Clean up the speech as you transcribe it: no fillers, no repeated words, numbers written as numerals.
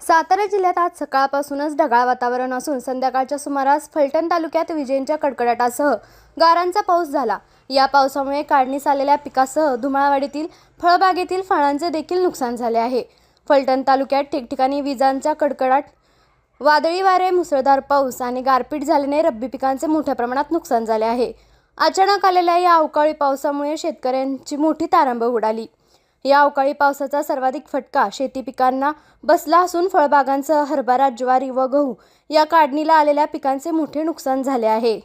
सातारा जिल्ह्यात आज सकाळपासूनच ढगाळ वातावरण असून संध्याकाळच्या सुमारास फलटण तालुक्यात विजेंच्या कडकडाटासह गारांचा पाऊस झाला। या पावसामुळे काढणीस आलेल्या पिकासह धुमाळवाडीतील फळबागेतील फळांचे देखील नुकसान झाले आहे। फलटण तालुक्यात ठिकठिकाणी विजांचा कडकडाट, वादळी वारे, मुसळधार पाऊस आणि गारपीट झाल्याने रब्बी पिकांचे मोठ्या प्रमाणात नुकसान झाले आहे। अचानक आलेल्या या अवकाळी पावसामुळे शेतकऱ्यांची मोठी तारांबळ उडाली। या अवकाळी पावसाचा सर्वाधिक फटका शेती पिकांना बसला असून फळबागांसह हरभरा, ज्वारी व गहू या काढणीला आलेल्या पिकांचे मोठे नुकसान झाले आहे।